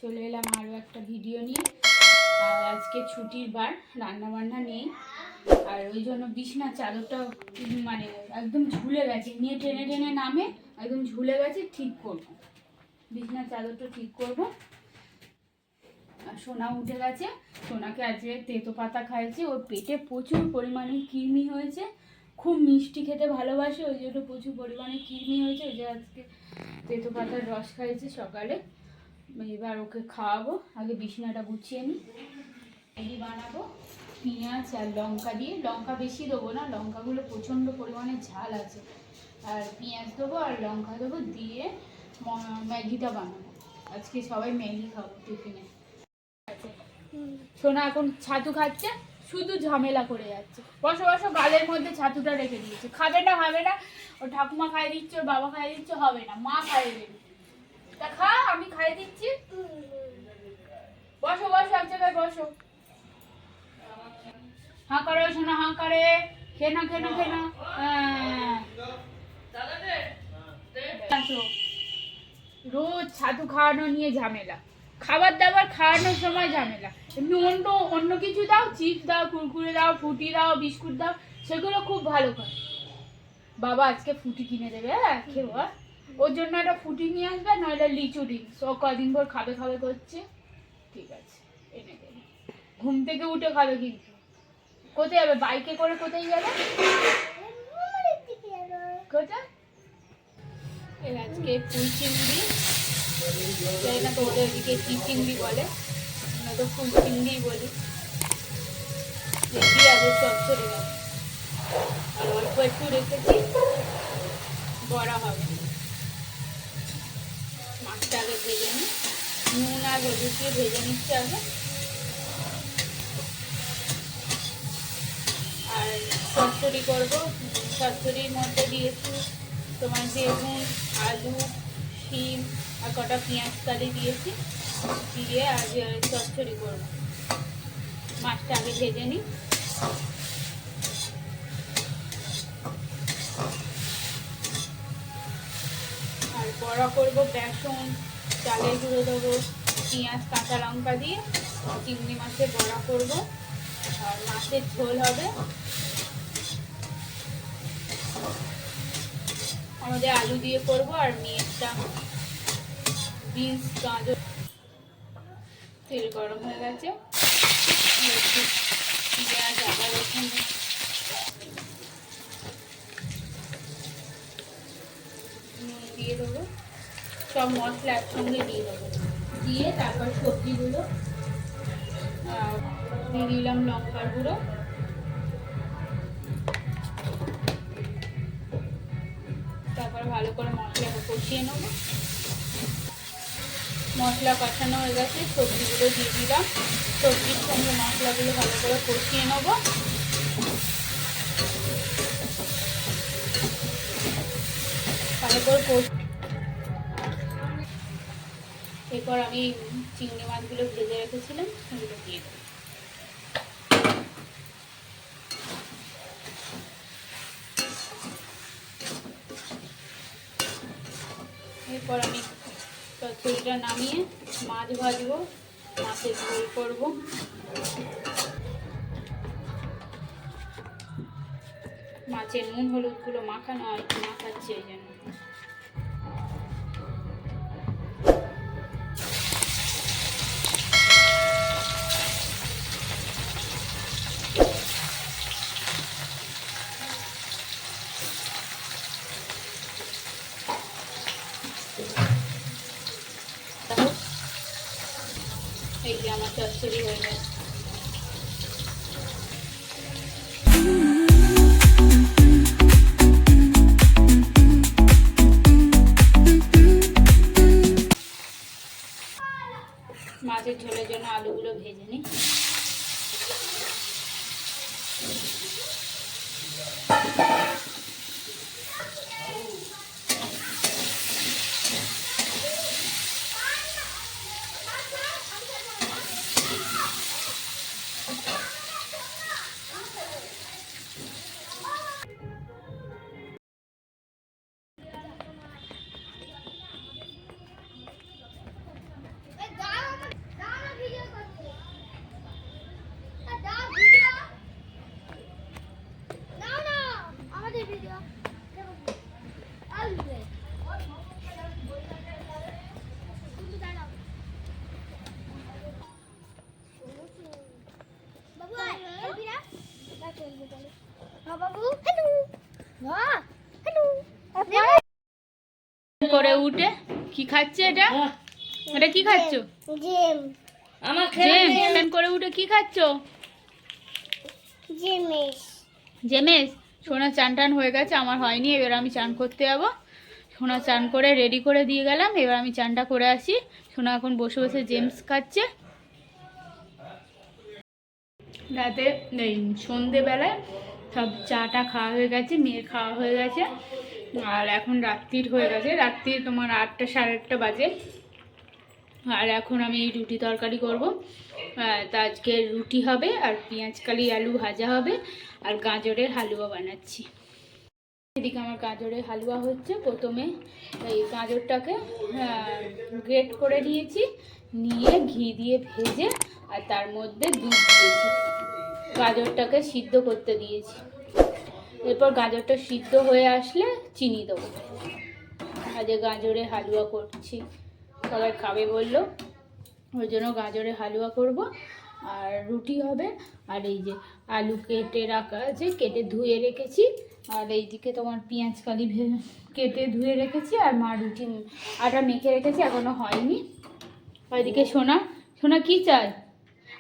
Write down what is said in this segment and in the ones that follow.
চলে এলাম আরও একটা ভিডিও নিয়ে। আর আজকে ছুটির বার, রান্নাবান্না নেই, আর ওই জন্য বিছনার চাদরটা মানে একদম ঝুলে গেছে, নিয়ে টেনে টেনে নামে একদম ঝুলে গেছে। ঠিক করব, বিছনার চাদরটা ঠিক করব। আর সোনা উঠে গেছে, সোনাকে আজকে তেতো পাতা খাইয়েছে, ওর পেটে প্রচুর পরিমাণে কৃমি হয়েছে, খুব মিষ্টি খেতে ভালোবাসে, ওই জন্য প্রচুর পরিমাণে কৃমি হয়েছে, ওই যে আজকে তেতো পাতার রস খাইয়েছে সকালে। এবার ওকে খাওয়াবো, আগে বিছনাটা গুছিয়ে নিই। ম্যাগি বানাবো পেঁয়াজ আর লঙ্কা দিয়ে, লঙ্কা বেশি দেবো না, লঙ্কাগুলো প্রচণ্ড পরিমাণে ঝাল আছে, আর পেঁয়াজ দেবো আর লঙ্কা দেবো দিয়ে ম্যাগিটা বানাবো। আজকে সবাই ম্যাগি খাবো টিফিনে। সোনা এখন ছাতু খাচ্ছে, শুধু ঝামেলা করে যাচ্ছে। বসো বসো, গালের মধ্যে ছাতুটা রেখে দিয়েছে, খাবে না হবে না, ওর ঠাকুমা খাইয়ে দিচ্ছে, ওর বাবা খাইয়ে দিচ্ছে, হবে না, মা খাইয়ে দেবে। তা খা, আমি খাইয়ে দিচ্ছি। বসো বসো, এক জায়গায় বসো। হাঁ করে শোনা, হাঁ করে, খেনা খেনা খেনা। রোজ ছাতু খাওয়ানো নিয়ে ঝামেলা, খাবার দাবার খাওয়ানোর সময় ঝামেলা। এমনি অন্য কিছু দাও, চিপস দাও, কুরকুরে দাও, ফুটি দাও, বিস্কুট দাও, সেগুলো খুব ভালো খায়। বাবা আজকে ফুটি কিনে দেবে, হ্যাঁ খেও, ওর জন্য একটা ফুটি নিয়ে আসবে, নইলে লিচু ড্রিঙ্কস, ও কদিন পর খাবে খাবে করছে। ঠিক আছে, এনে দেবে, ঘুম থেকে উঠে খাবে। কিন্তু কোথায় যাবে, বাইকে করে কোথায় যাবে, কোথায়? আজকে ফুল চিংড়ি, জানি না তো ওদের ওদিকে কি চিংড়ি বলে, আমরা তো ফুল চিংড়ি বলি, দেখি আগে চচ্চড়ি গেছে, আর অল্প একটু রেখেছি, বড়া হবে। মাছটা আগে ভেজে নিই, নুন আর হলুদ দিয়ে ভেজে নিচ্ছে আগে। আর চচ্চড়ি করবো, চচ্চড়ির মধ্যে দিয়েছি তোমার বেগুন, আলু, শিম আর কটা পেঁয়াজ কালি দিয়েছি, দিয়ে আজ চচ্চড়ি করবো। মাছটা আগে ভেজে নিই। আর বড়া করবো বেসন, চালের গুঁড়ো দেবো, পেঁয়াজ কাঁচা লঙ্কা দিয়ে চিংড়ি মাছের বড়া করবো। আর মাছের ঝোল হবে, আমাদের আলু দিয়ে করবো। আর মেয়েটা বিনস, গাজর। তেল গরম হয়ে গেছে, পেঁয়াজ আদা রসুন নুন দিয়ে দেবো, সব মশলা একসঙ্গে দিয়ে দেবো, দিয়ে তারপর সবজিগুলো দিয়ে দিলাম লঙ্কার গুঁড়ো, তারপর ভালো করে মশলাটা কষিয়ে নেবো। মশলা কষানো হয়ে গেছে, সবজিগুলো দিয়ে দিলাম, সবজির সঙ্গে মশলাগুলো ভালো করে কষিয়ে নেবো। ভালো করে এরপর আমি চিংড়ি মাছগুলো ভেজে রেখেছিলাম, সেগুলো দিয়ে দেবো। এরপর আমি চচ্চড়িটা নামিয়ে মাছ ভাজবো, মাছের ঝোল করবো। মাছের নুন হলুদগুলো মাখানো আর মাখাচ্ছি, এই জন্য। এই যে আমার চচ্চড়ি হয়ে গেছে। মাছের ঝোলের জন্য আলুগুলো ভেজে নিই। করে উঠে কি খাচ্ছে এটা? এটা কি খাচ্ছ? জেম। আমার জেম করে উঠে কি খাচ্ছ? জেমেস। জেমেস। সোনা চান টান হয়ে গেছে, আমার হয়নি, এবার আমি চান করতে যাবো। সোনা চান করে রেডি করে দিয়ে গেলাম, এবার আমি চানটা করে আসি। সোনা এখন বসে বসে জেমস খাচ্ছে। রাতে এই সন্ধেবেলায় সব চাটা খাওয়া হয়ে গেছে, মেয়ের খাওয়া হয়ে গেছে। আর এখন রাত্রির হয়ে গেছে, রাত্রি তোমার 8টা সাড়ে 8টা বাজে। আর এখন আমি এই রুটি তরকারি করবো। তা আজকে রুটি হবে, আর পেঁয়াজকালি আলু ভাজা হবে, আর গাজরের হালুয়া বানাচ্ছি। এদিকে আমার গাজরের হালুয়া হচ্ছে। প্রথমে এই গাজরটাকে গ্রেট করে নিয়েছি, নিয়ে ঘি দিয়ে ভেজে আর তার মধ্যে দুধ দিয়েছি, গাজরটাকে সিদ্ধ করতে দিয়েছি। এরপর গাজরটা সিদ্ধ হয়ে আসলে চিনি দেবো। আজ গাজরের হালুয়া করছি, সবাই খাবে বললো, ওই জন্য গাজরের হালুয়া করব। আর রুটি হবে। আর এই যে আলু কেটে রাখা আছে, কেটে ধুয়ে রেখেছি। আর এইদিকে তোমার পেঁয়াজকালি কেটে ধুয়ে রেখেছি, আর মা রুটি আটা মেখে রেখেছি, এখনো হয়নি। ওইদিকে সোনা, সোনা কি চাই?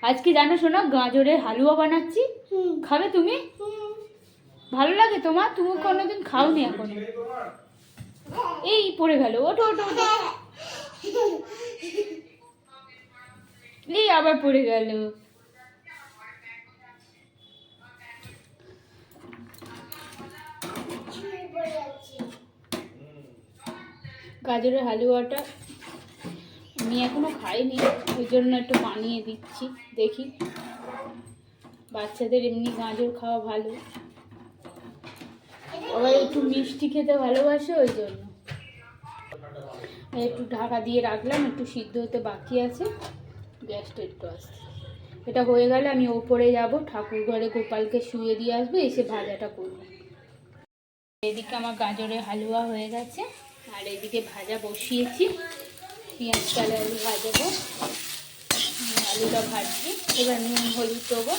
আজকে জানো সোনা, গাজরের হালুয়া বানাচ্ছি, খাবে তুমি? ভালো লাগে তোমার? তুমি কোনোদিন খাওনি এখনো। এই পড়ে গেল, ওঠো ওঠো ওঠো। এই আবার পড়ে গেল। গাজরের হালুয়াটা আমি এখনো খাইনি, ওই জন্য একটু বানিয়ে দিচ্ছি, দেখি। বাচ্চাদের এমনি গাজর খাওয়া ভালো, আবার একটু মিষ্টি খেতে ভালোবাসে, ওই জন্য একটু ঢাকা দিয়ে রাখলাম। একটু সিদ্ধ হতে বাকি আছে, গ্যাসটা একটু আসছে। এটা হয়ে গেলে আমি ওপরে যাব, ঠাকুর ঘরে গোপালকে শুয়ে দিয়ে আসবো, এসে ভাজাটা করবো। এদিকে আমার গাজরের হালুয়া হয়ে গেছে, আর এদিকে ভাজা বসিয়েছি, পেঁয়াজ কালে আলু ভাজাবো। আলুটা ভাজছি, এবার নুন হলুদ দেবো।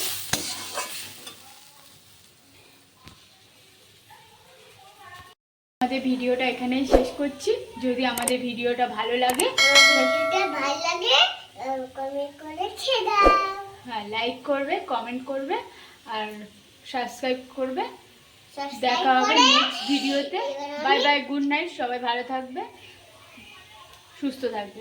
আমাদের ভিডিওটা এখানেই শেষ করছি। যদি আমাদের ভিডিওটা ভালো লাগে কমেন্ট করে ছেড়ে দাও। হ্যাঁ, লাইক করবে, কমেন্ট করবে, আর সাবস্ক্রাইব করবে। দেখা হবে নেক্সট ভিডিওতে। বাই বাই, গুড নাইট, সবাই ভালো থাকবে, সুস্থ থাকবে।